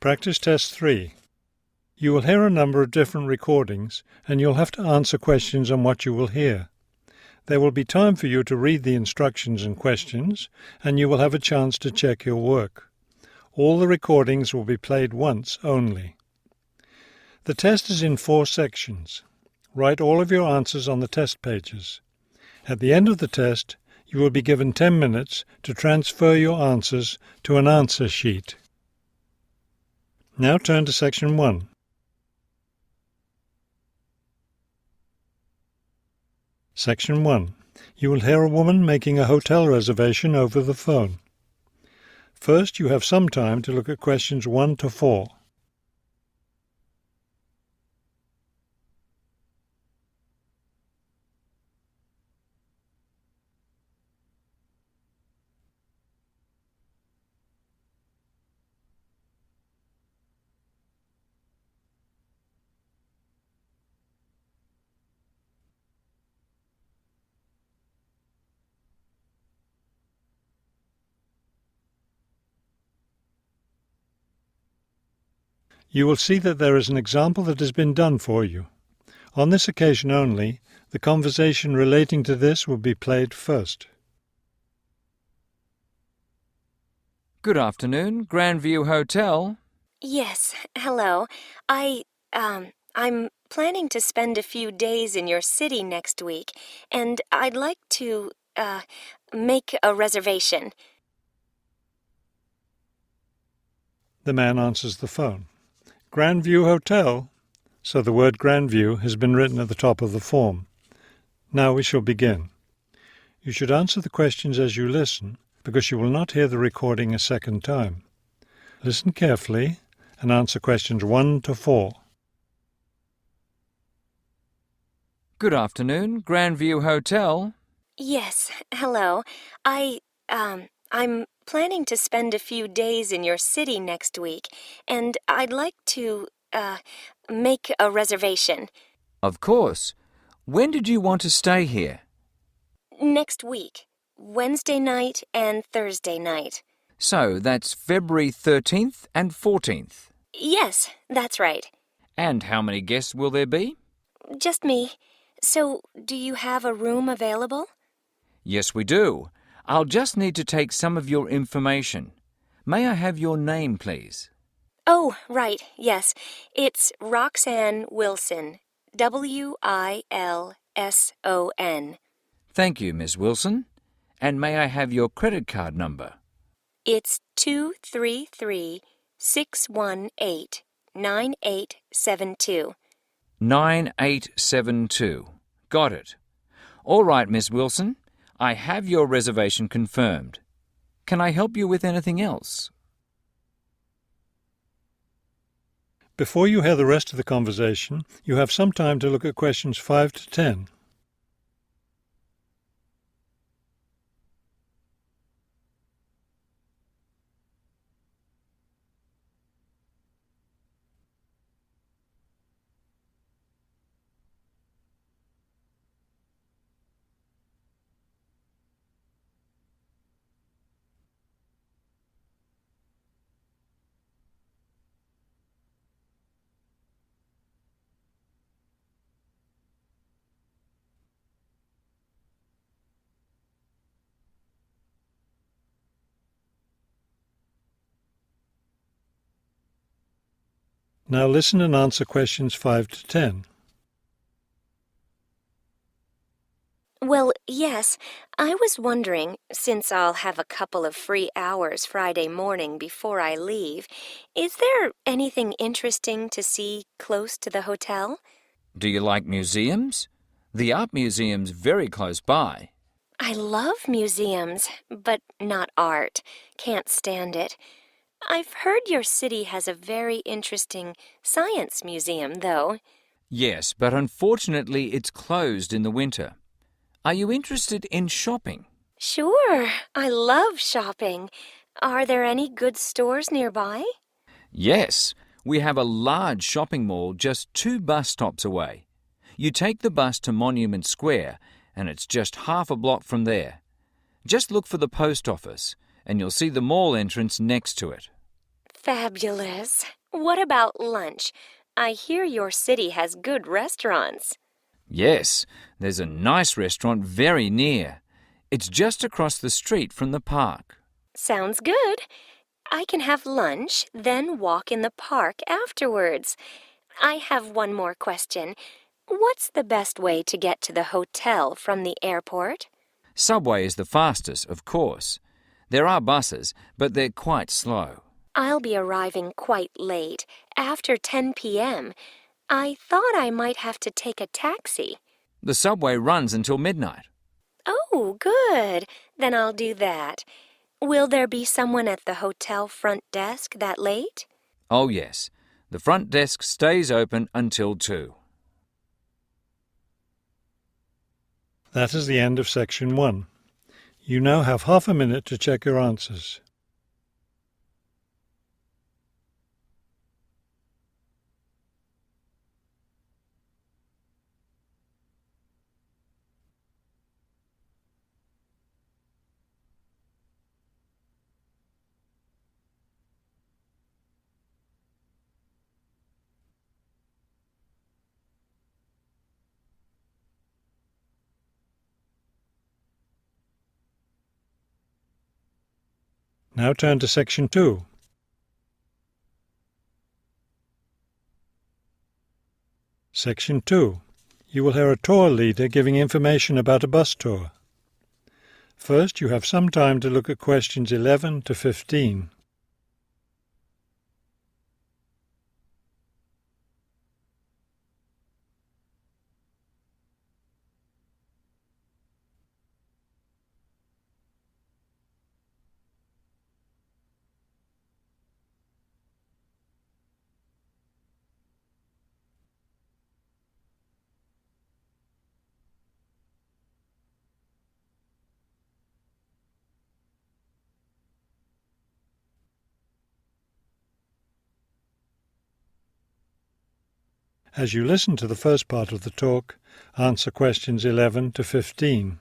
Practice Test 3. You will hear a number of different recordings and you'll have to answer questions on what you will hear. There will be time for you to read the instructions and questions, and you will have a chance to check your work. All the recordings will be played once only. The test is in 4 sections. Write all of your answers on the test pages. At the end of the test, you will be given 10 minutes to transfer your answers to an answer sheet. Now turn to Section 1. Section 1. You will hear a woman making a hotel reservation over the phone. First, you have some time to look at questions 1 to 4. You will see that there is an example that has been done for you. On this occasion only, the conversation relating to this will be played first. Good afternoon, Grandview Hotel. Yes, hello. I'm planning to spend a few days in your city next week, and I'd like to, make a reservation. The man answers the phone. Grandview Hotel. So the word Grandview has been written at the top of the form. Now we shall begin. You should answer the questions as you listen, because you will not hear the recording a second time. Listen carefully and answer questions 1 to 4. Good afternoon, Grandview Hotel. Yes, hello. I'm planning to spend a few days in your city next week, and I'd like to, make a reservation. Of course. When did you want to stay here? Next week, Wednesday night and Thursday night. So that's February 13th and 14th. Yes, that's right. And how many guests will there be? Just me. So, do you have a room available? Yes, we do. I'll just need to take some of your information. May I have your name, please? Oh, right, yes. It's Roxanne Wilson. W-I-L-S-O-N. Thank you, Miss Wilson. And may I have your credit card number? It's 233-618-9872. 9872. Got it. All right, Miss Wilson. I have your reservation confirmed. Can I help you with anything else? Before you hear the rest of the conversation, you have some time to look at questions 5 to 10. Now listen and answer questions 5 to 10. Well, yes, I was wondering, since I'll have a couple of free hours Friday morning before I leave, is there anything interesting to see close to the hotel? Do you like museums? The art museum's very close by. I love museums, but not art. Can't stand it. I've heard your city has a very interesting science museum, though. Yes, but unfortunately it's closed in the winter. Are you interested in shopping? Sure, I love shopping. Are there any good stores nearby? Yes, we have a large shopping mall just 2 bus stops away. You take the bus to Monument Square, and it's just half a block from there. Just look for the post office, and you'll see the mall entrance next to it. Fabulous. What about lunch? I hear your city has good restaurants. Yes, there's a nice restaurant very near. It's just across the street from the park. Sounds good. I can have lunch, then walk in the park afterwards. I have one more question. What's the best way to get to the hotel from the airport? Subway is the fastest, of course. There are buses, but they're quite slow. I'll be arriving quite late, after 10 p.m. I thought I might have to take a taxi. The subway runs until midnight. Oh, good. Then I'll do that. Will there be someone at the hotel front desk that late? Oh, yes. The front desk stays open until 2. That is the end of section 1. You now have half a minute to check your answers. Now turn to section 2. Section 2. You will hear a tour leader giving information about a bus tour. First, you have some time to look at questions 11 to 15. As you listen to the first part of the talk, answer questions 11 to 15.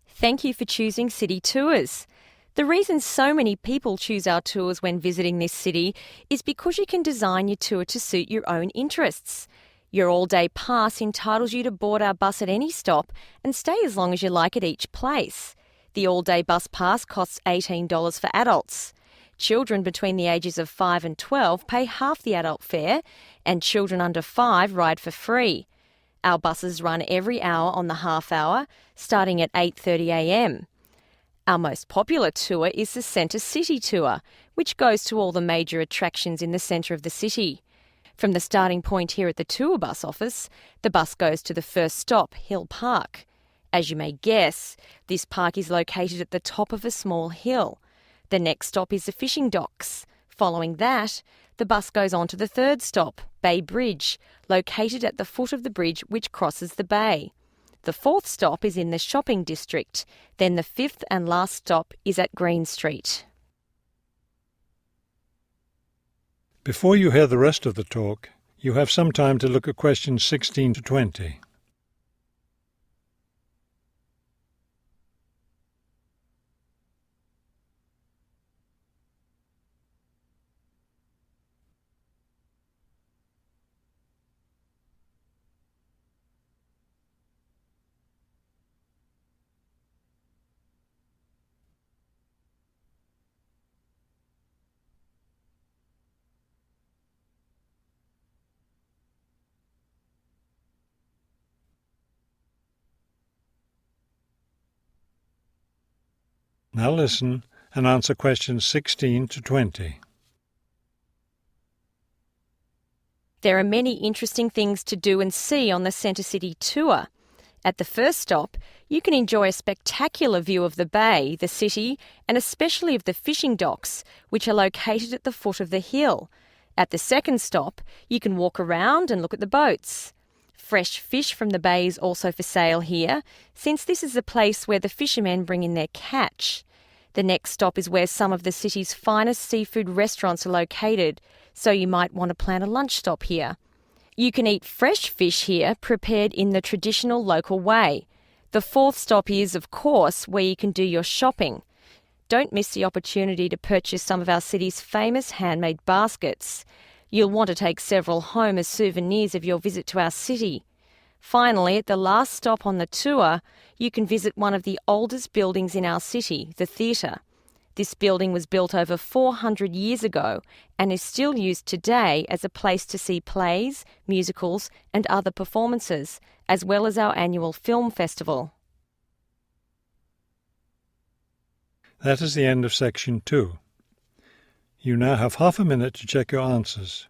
Thank you for choosing City Tours. The reason so many people choose our tours when visiting this city is because you can design your tour to suit your own interests. Your all-day pass entitles you to board our bus at any stop and stay as long as you like at each place. The all-day bus pass costs $18 for adults. Children between the ages of 5 and 12 pay half the adult fare, and children under 5 ride for free. Our buses run every hour on the half hour, starting at 8:30 a.m. Our most popular tour is the Centre City Tour, which goes to all the major attractions in the centre of the city. From the starting point here at the tour bus office, the bus goes to the first stop, Hill Park. As you may guess, this park is located at the top of a small hill. The next stop is the fishing docks. Following that, the bus goes on to the third stop, Bay Bridge, located at the foot of the bridge which crosses the bay. The fourth stop is in the shopping district. Then the fifth and last stop is at Green Street. Before you hear the rest of the talk, you have some time to look at questions 16 to 20. Now listen and answer questions 16 to 20. There are many interesting things to do and see on the Centre City Tour. At the first stop, you can enjoy a spectacular view of the bay, the city, and especially of the fishing docks, which are located at the foot of the hill. At the second stop, you can walk around and look at the boats. Fresh fish from the bay is also for sale here, since this is the place where the fishermen bring in their catch. The next stop is where some of the city's finest seafood restaurants are located, so you might want to plan a lunch stop here. You can eat fresh fish here, prepared in the traditional local way. The fourth stop is, of course, where you can do your shopping. don't miss the opportunity to purchase some of our city's famous handmade baskets. You'll want to take several home as souvenirs of your visit to our city. Finally, at the last stop on the tour, you can visit one of the oldest buildings in our city, the theatre. This building was built over 400 years ago and is still used today as a place to see plays, musicals and other performances, as well as our annual film festival. That is the end of section 2. You now have half a minute to check your answers.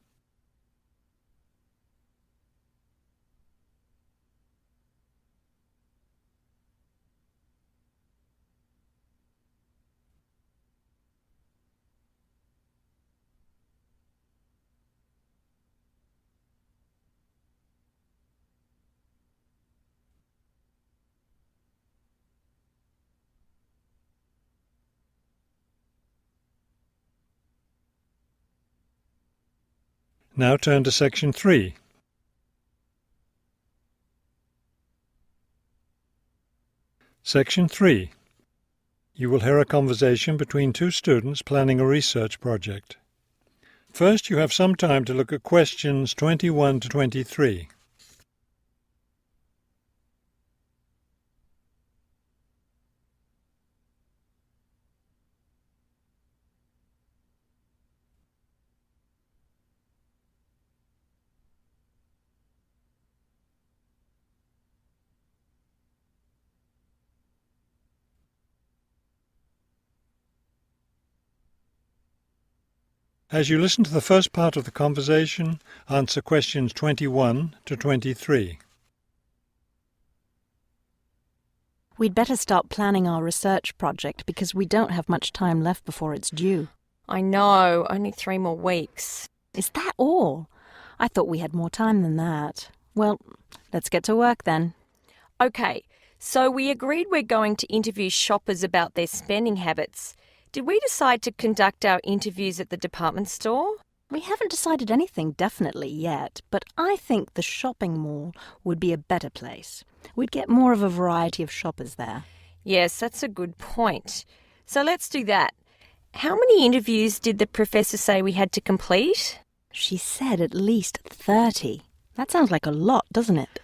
Now turn to section 3. Section 3. You will hear a conversation between two students planning a research project. First, you have some time to look at questions 21 to 23. As you listen to the first part of the conversation, answer questions 21 to 23. We'd better start planning our research project because we don't have much time left before it's due. I know, only 3 more weeks. Is that all? I thought we had more time than that. Well, let's get to work then. Okay, so we agreed we're going to interview shoppers about their spending habits. Did we decide to conduct our interviews at the department store? We haven't decided anything definitely yet, but I think the shopping mall would be a better place. We'd get more of a variety of shoppers there. Yes, that's a good point. So let's do that. How many interviews did the professor say we had to complete? She said at least 30. That sounds like a lot, doesn't it?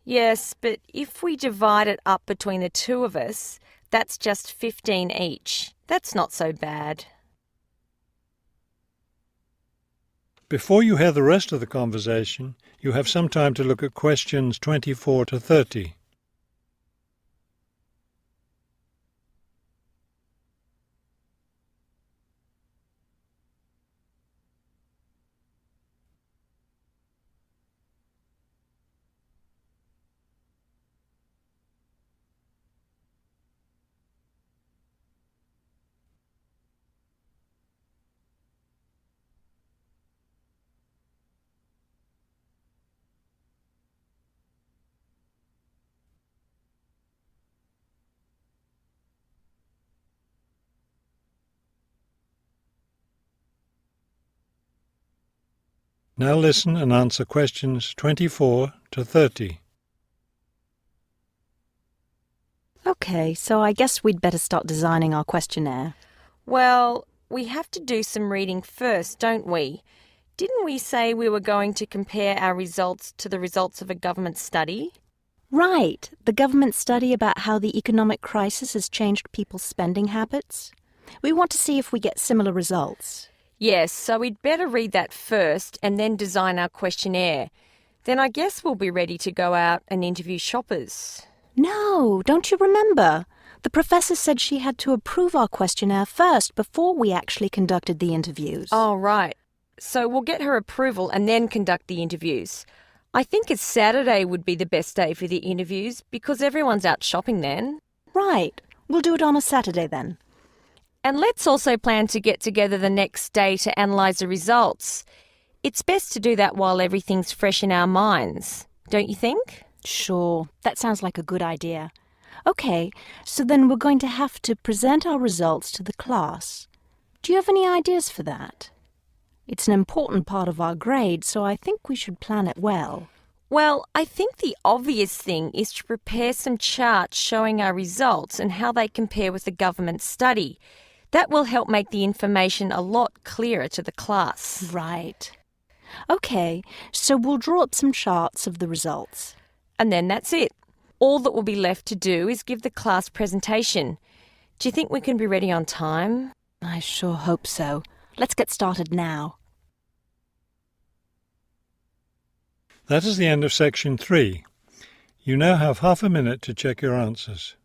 Yes, but if we divide it up between the two of us, that's just 15 each. That's not so bad. Before you hear the rest of the conversation, you have some time to look at questions 24 to 30. Now listen and answer questions 24 to 30. Okay, so I guess we'd better start designing our questionnaire. Well, we have to do some reading first, don't we? Didn't we say we were going to compare our results to the results of a government study? Right, the government study about how the economic crisis has changed people's spending habits. We want to see if we get similar results. Yes, so we'd better read that first and then design our questionnaire. Then I guess we'll be ready to go out and interview shoppers. No, don't you remember? The professor said she had to approve our questionnaire first before we actually conducted the interviews. Oh, right. So we'll get her approval and then conduct the interviews. I think a Saturday would be the best day for the interviews because everyone's out shopping then. Right. We'll do it on a Saturday then. And let's also plan to get together the next day to analyse the results. It's best to do that while everything's fresh in our minds, don't you think? Sure, that sounds like a good idea. Okay, so then we're going to have to present our results to the class. Do you have any ideas for that? It's an important part of our grade, so I think we should plan it well. Well, I think the obvious thing is to prepare some charts showing our results and how they compare with the government study. That will help make the information a lot clearer to the class. Right. Okay, so we'll draw up some charts of the results. And then that's it. All that will be left to do is give the class presentation. Do you think we can be ready on time? I sure hope so. Let's get started now. That is the end of section 3. You now have half a minute to check your answers.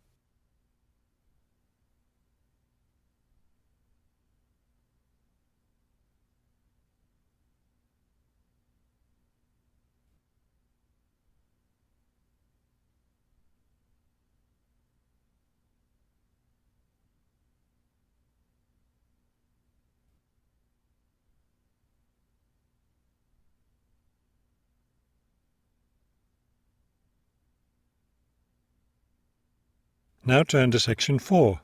Now turn to section 4.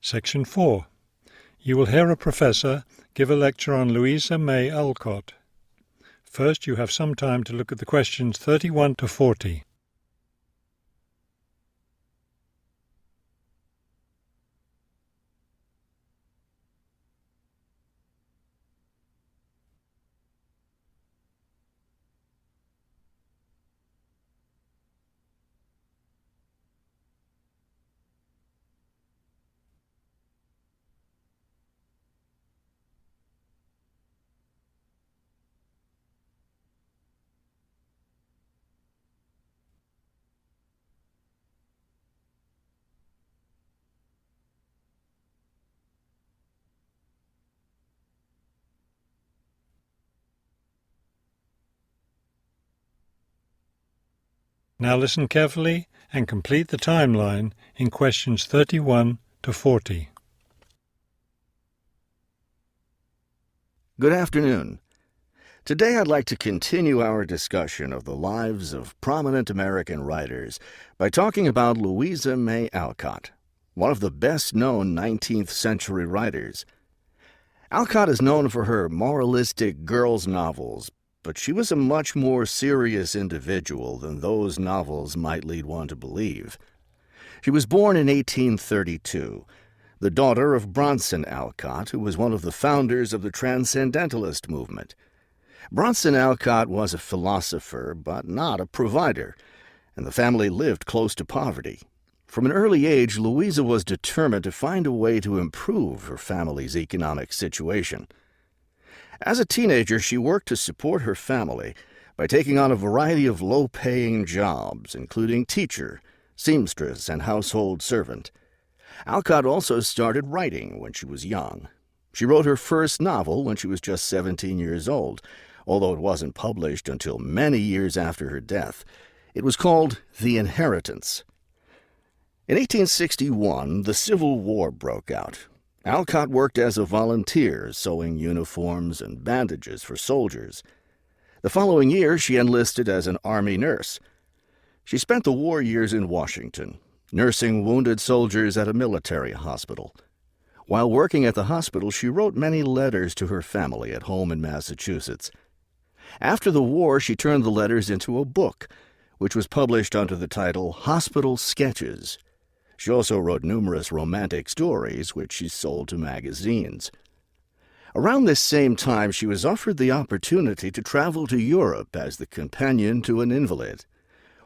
Section 4. You will hear a professor give a lecture on Louisa May Alcott. First, you have some time to look at the questions 31 to 40. Now listen carefully and complete the timeline in questions 31 to 40. Good afternoon. Today I'd like to continue our discussion of the lives of prominent American writers by talking about Louisa May Alcott, one of the best-known 19th century writers. Alcott is known for her moralistic girls' novels, but she was a much more serious individual than those novels might lead one to believe. She was born in 1832, the daughter of Bronson Alcott, who was one of the founders of the Transcendentalist movement. Bronson Alcott was a philosopher, but not a provider, and the family lived close to poverty. From an early age, Louisa was determined to find a way to improve her family's economic situation. As a teenager, she worked to support her family by taking on a variety of low-paying jobs, including teacher, seamstress, and household servant. Alcott also started writing when she was young. She wrote her first novel when she was just 17 years old, although it wasn't published until many years after her death. It was called The Inheritance. In 1861, the Civil War broke out. Alcott worked as a volunteer, sewing uniforms and bandages for soldiers. The following year, she enlisted as an Army nurse. She spent the war years in Washington, nursing wounded soldiers at a military hospital. While working at the hospital, she wrote many letters to her family at home in Massachusetts. After the war, she turned the letters into a book, which was published under the title Hospital Sketches. She also wrote numerous romantic stories, which she sold to magazines. Around this same time, she was offered the opportunity to travel to Europe as the companion to an invalid.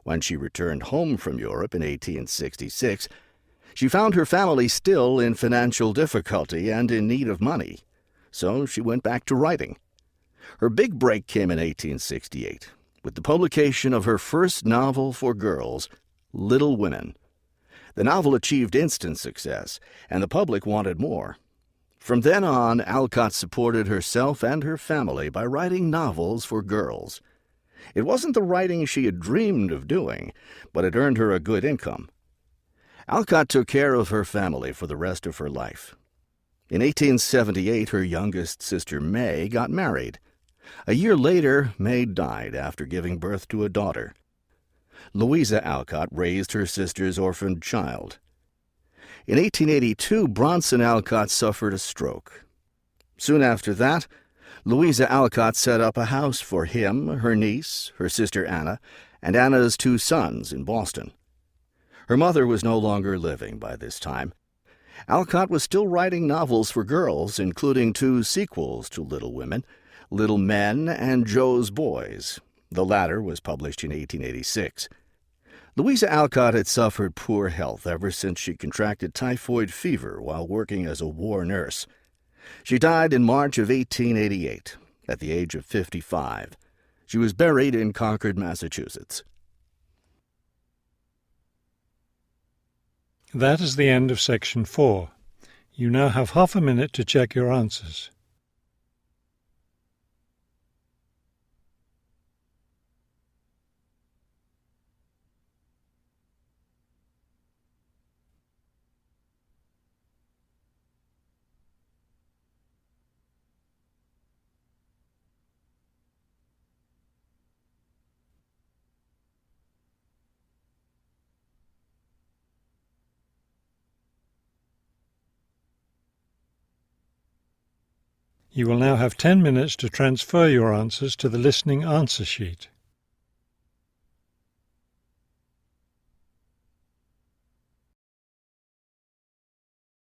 When she returned home from Europe in 1866, she found her family still in financial difficulty and in need of money, so she went back to writing. Her big break came in 1868, with the publication of her first novel for girls, Little Women. The novel achieved instant success, and the public wanted more. From then on, Alcott supported herself and her family by writing novels for girls. It wasn't the writing she had dreamed of doing, but it earned her a good income. Alcott took care of her family for the rest of her life. In 1878, her youngest sister May got married. A year later, May died after giving birth to a daughter. Louisa Alcott raised her sister's orphaned child. In 1882, Bronson Alcott suffered a stroke. Soon after that, Louisa Alcott set up a house for him, her niece, her sister Anna, and Anna's 2 sons in Boston. Her mother was no longer living by this time. Alcott was still writing novels for girls, including 2 sequels to Little Women, Little Men and Joe's Boys. The latter was published in 1886. Louisa Alcott had suffered poor health ever since she contracted typhoid fever while working as a war nurse. She died in March of 1888, at the age of 55. She was buried in Concord, Massachusetts. That is the end of section 4. You now have half a minute to check your answers. You will now have 10 minutes to transfer your answers to the listening answer sheet.